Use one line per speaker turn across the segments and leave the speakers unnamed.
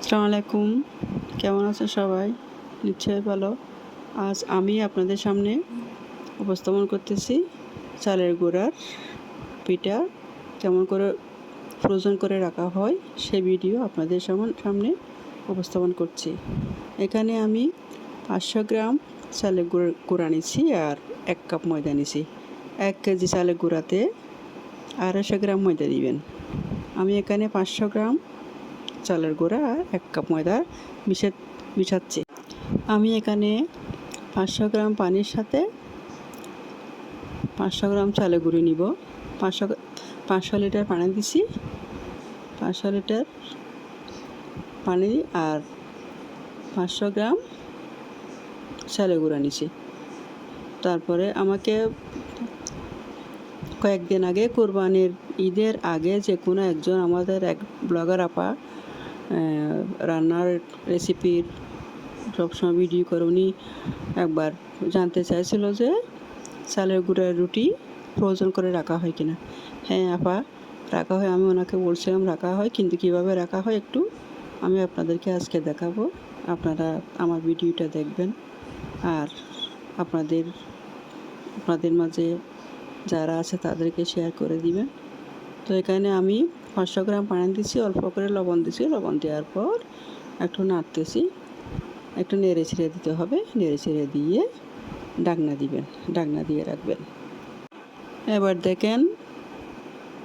আসসালামু আলাইকুম। কেমন আছেন সবাই? নিশ্চয়ই ভালো। আজ আমি আপনাদের সামনে উপস্থাপন করতেছি চালের গুঁড়ার পিঠা কেমন করে ফ্রোজেন করে রাখা হয় সেই ভিডিও আপনাদের সামনে উপস্থাপন করছি। এখানে আমি 500 গ্রাম চালের গুঁড়া নিছি আর 1 কাপ ময়দা নিছি। 1 কেজি চালের গুঁড়াতে 250 গ্রাম ময়দা দিবেন। আমি এখানে 500 গ্রাম চালের গুঁড়া আর 1 কাপ ময়দা মিশাচ্ছি। আমি এখানে 500 গ্রাম পানির সাথে 500 গ্রাম চালের গুঁড়ি নিব। 500 লিটার পানি দিছি। 500 লিটার পানি আর 500 গ্রাম চালের গুঁড়া নিছি। তারপরে আমাকে কয়েকদিন আগে কোরবানির ঈদের আগে যে কোনো একজন আমাদের এক ব্লগার আপা রান্নার রেসিপির সবসময় ভিডিও করে উনি একবার জানতে চাইছিল যে চালের গুঁড়ার রুটি ফ্রোজেন করে রাখা হয় কিনা। হ্যাঁ আপা, রাখা হয়। আমি ওনাকে বলছিলাম রাখা হয়, কিন্তু কীভাবে রাখা হয় একটু আমি আপনাদেরকে আজকে দেখাবো। আপনারা আমার ভিডিওটা দেখবেন আর আপনাদের মাঝে যারা আছে তাদেরকে শেয়ার করে দিবেন। তো এখানে আমি 500 গ্রাম পানি দিচ্ছি, অল্প করে লবণ দিচ্ছি। লবণ দেওয়ার পর একটু নাড়তেছি, একটু নেড়ে ছেড়ে দিতে হবে। নেড়ে ছেড়ে দিয়ে ঢাকনা দিবেন, ঢাকনা দিয়ে রাখবেন। এবার দেখেন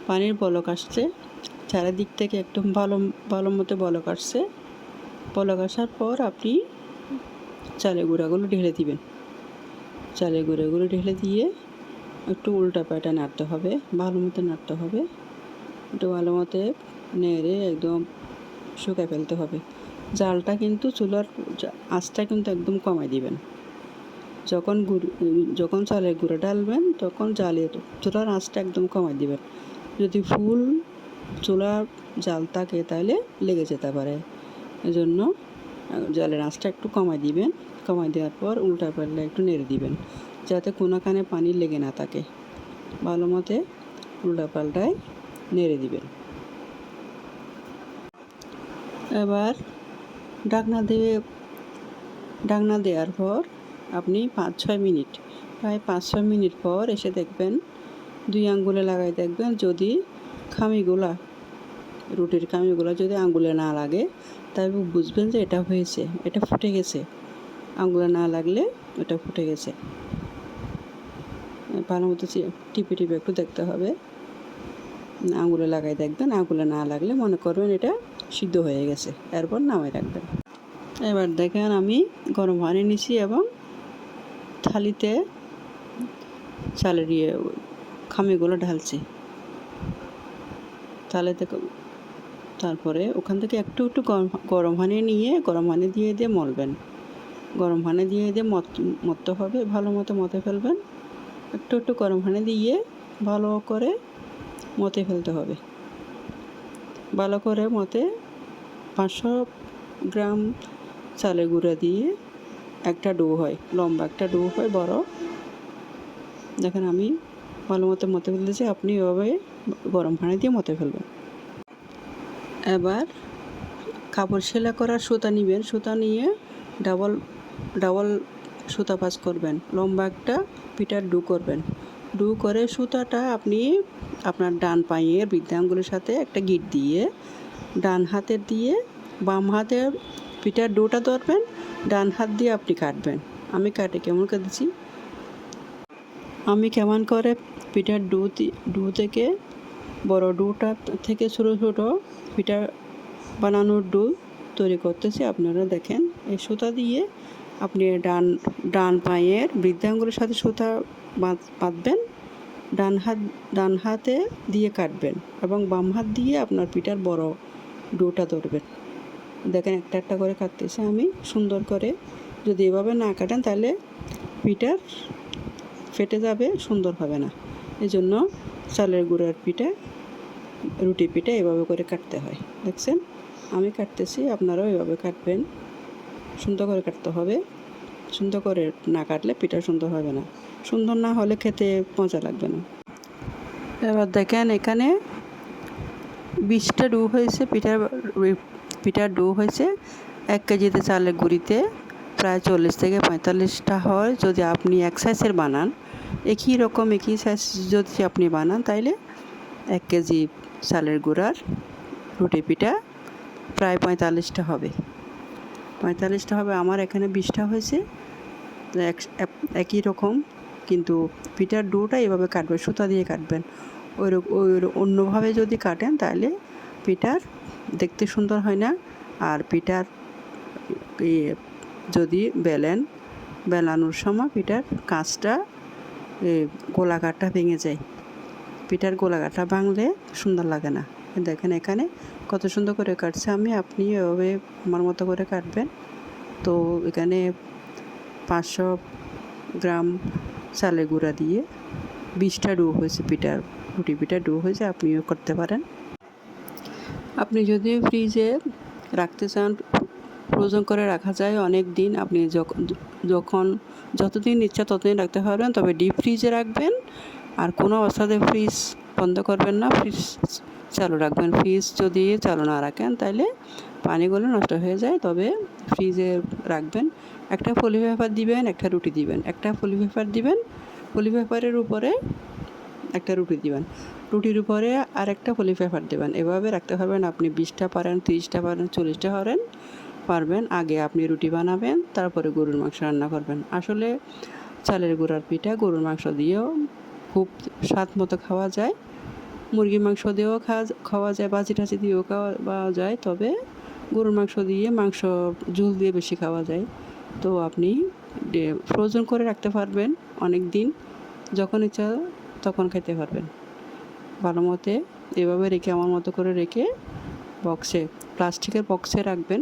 পানির বলক আসছে, চারিদিক থেকে একদম ভালো মতো বলক আসছে। বলক আসার পর আপনি চালের গুঁড়াগুলো ঢেলে দিবেন। চালের গুঁড়াগুলো ঢেলে দিয়ে একটু উল্টা পাল্টা নাড়তে হবে, ভালো মতো নাড়তে হবে। একটু ভালো মতো নেড়ে একদম শুকায় ফেলতে হবে। জালটা কিন্তু চুলার আঁচটা কিন্তু একদম কমাই দিবেন। যখন চালের গুঁড়া ডালবেন তখন চুলার আঁচটা একদম কমাই দিবেন। যদি ফুল চুলার জাল থাকে তাহলে লেগে যেতে পারে। এজন্য জালের আঁচটা একটু কমাই দিবেন। কমাই দেওয়ার পর উল্টা পাল্টা একটু নেড়ে দিবেন, যাতে কোনোখানে পানি লেগে না থাকে। ভালো মতো উল্টা পাল্টায় নেড়ে দিবেন। এবার ঢাকনা দেওয়ার পর আপনি 5-6 মিনিট, প্রায় 5-6 মিনিট পর এসে দেখবেন, 2 আঙ্গুলে লাগাই দেখবেন, যদি রুটির খামিগুলো যদি আঙ্গুলে না লাগে তাহলে বুঝবেন যে এটা হয়েছে, এটা ফুটে গেছে। আঙ্গুলে না লাগলে এটা ফুটে গেছে। ভালো মতো টিপে একটু দেখতে হবে। আঙ্গুলে লাগাই দেখবেন, আঙ্গুলে না লাগলে মনে করবেন এটা সিদ্ধ হয়ে গেছে। এরপর নামাই রাখবেন। এবার দেখেন আমি গরম পানি নিছি এবং থালিতে চালের খামিগুলো ঢালছি। তারপরে ওখান থেকে একটু গরম পানি নিয়ে গরম পানি দিয়ে মলবেন। গরম পানি দিয়ে মথতে হবে, ভালো মতো মথে ফেলবেন। একটু গরম পানি দিয়ে ভালো করে মথে ফেলতে হবে। ভালো করে মথে 500 গ্রাম চালের গুঁড়া দিয়ে একটা ডো হয়, লম্বা একটা ডো হয় বড়। দেখেন আমি ভালো মতো মথে ফেলতেছি, আপনি এভাবে গরম পানি দিয়ে মথে ফেলবেন। এবার কাপড় সেলাই করার সুতা নেবেন। সুতা নিয়ে ডাবল সুতা পাস করবেন। লম্বা একটা পিঠার ডু করবেন। ডু করে সুতাটা আপনি আপনার ডান পায়ের বৃদ্ধাঙ্গুলের সাথে একটা গিঁট দিয়ে ডান হাতের দিয়ে বাম হাতের পিঠার ডুটা ধরবেন, ডান হাত দিয়ে আপনি কাটবেন। আমি কাটে কেমন কেটেছি, আমি কেমন করে পিঠার ডু থেকে বড় ডুটা থেকে ছোটো ছোটো পিঠা বানানোর ডু তৈরি করতেছি। আপনারা দেখেন, এই সুতা দিয়ে আপনি ডান পায়ের বৃদ্ধাঙ্গুলের সাথে সুতা বাঁধবেন, ডান হাতে দিয়ে কাটবেন এবং বাম হাত দিয়ে আপনার পিঠার বড় ডুটা ধরবেন। দেখেন একটা একটা করে কাটতেছে আমি সুন্দর করে। যদি এভাবে না কাটেন তাহলে পিঠা ফেটে যাবে, সুন্দর হবে না। এই জন্য চালের গুঁড়ার রুটি পিঠা এভাবে করে কাটতে হয়। দেখছেন আমি কাটতেছি, আপনারাও এভাবে কাটবেন। সুন্দর করে কাটতে হবে। সুন্দর করে না কাটলে পিঠা সুন্দর হবে না। সুন্দর না হলে খেতে মজা লাগবে না। এবার দেখেন এখানে 20টা ডু হয়েছে পিঠার পিঠার ডো হয়েছে 1 কেজিতে চালের গুঁড়িতে প্রায় 40 থেকে 45টা হয়। যদি আপনি এক সাইজের বানান, একই সাইজ যদি আপনি বানান, তাইলে 1 কেজি চালের গুঁড়ার রুটি পিঠা প্রায় 45টা হবে। আমার এখানে 20টা হয়েছে। একই রকম, কিন্তু পিঠার ডোটা এভাবে কাটবেন, সুতা দিয়ে কাটবেন। ওই অন্যভাবে যদি কাটেন তাহলে পিঠার দেখতে সুন্দর হয় না। আর পিঠার যদি বেলানোর সময় পিঠার কাঁচটা গোলাকারটা ভেঙে যায়। পিঠার গোলাকারটা ভাঙলে সুন্দর লাগে না। দেখেন এখানে কত সুন্দর করে কাটছে আমি, আপনি এভাবে আমার মতো করে কাটবেন। তো এখানে 500 গ্রাম চালের গুঁড়া দিয়ে 20টা ডো হয়েছে, রুটি পিঠার ডো হয়েছে। আপনিও করতে পারেন। আপনি যদি ফ্রিজে রাখতে চান, ফ্রোজেন করে রাখা যায় অনেক দিন। আপনি যতদিন ইচ্ছা ততদিন রাখতে পারবেন, তবে ডিপ ফ্রিজে রাখবেন। আর কোনো অবস্থাতে ফ্রিজ বন্ধ করবেন না, ফ্রিজ চালু রাখবেন। ফ্রিজ যদি চালু না রাখেন তাহলে পানিগুলো নষ্ট হয়ে যায়। তবে ফ্রিজে রাখবেন। একটা পলি পেপার দিবেন, একটা রুটি দিবেন। একটা পলি পেপার দিবেন, পলি পেপারের উপরে একটা রুটি দিবেন, রুটির উপরে আর একটা পলি পেপার দেবেন। এভাবে রাখতে পারবেন। আপনি 20টা পারেন, 30টা পারেন, 40টা পারবেন। আগে আপনি রুটি বানাবেন, তারপরে গরুর মাংস রান্না করবেন। আসলে চালের গুঁড়ার পিঠা গরুর মাংস দিয়েও খুব স্বাদ মতো খাওয়া যায়, মুরগির মাংস দিয়েও খাওয়া যায়, বাজি টাজি দিয়েও খাওয়া যায়। তবে গরুর মাংস দিয়ে ঝোল দিয়ে বেশি খাওয়া যায়। তো আপনি ফ্রোজেন করে রাখতে পারবেন অনেক দিন, যখন ইচ্ছা তখন খেতে পারবেন ভালো মতে। এভাবে রেখে আমার মতো করে রেখে প্লাস্টিকের বক্সে রাখবেন।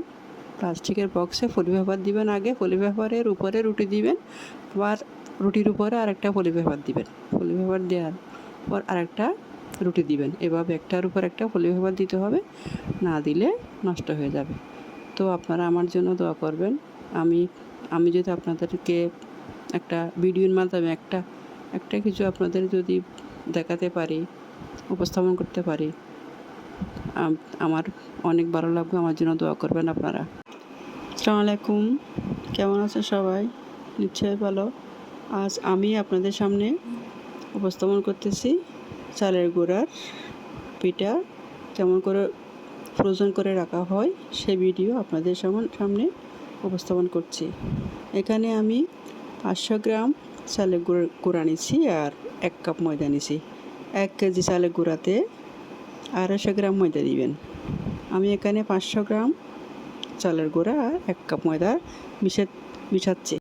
প্লাস্টিকের বক্সে পলি পেপার দিবেন। আগে পলি পেপারের উপরে রুটি দিবেন, আবার রুটির উপরে আরেকটা পলি পেপার দিবেন। পলি পেপার দেওয়ার পর আরেকটা রুটি দিবেন। এভাবে একটার উপর একটা পলি পেপার দিতে হবে, না দিলে নষ্ট হয়ে যাবে। তো আপনারা আমার জন্য দোয়া করবেন। আমি যদি আপনাদেরকে একটা ভিডিওর মাধ্যমে একটা কিছু আপনাদের যদি দেখাতে পারি, উপস্থাপন করতে পারি, আমার অনেক ভালো লাগবে। আমার জন্য দোয়া করবেন আপনারা। আসসালামু আলাইকুম, কেমন আছেন সবাই? নিশ্চয়ই ভালো। আজ আমি আপনাদের সামনে উপস্থাপন করতেছি চালের গুঁড়ার পিঠা কেমন করে ফ্রোজেন করে রাখা হয়, সে ভিডিও আপনাদের সামনে উপস্থাপন করছি। এখানে আমি 500 গ্রাম চালের গুঁড়া নিচ্ছি আর 1 কাপ ময়দা নিচ্ছি। 1 কেজি চালের গুঁড়াতে 250 গ্রাম ময়দা দিবেন। আমি এখানে 500 গ্রাম চালের গুঁড়া আর 1 কাপ ময়দা মিশাচ্ছি।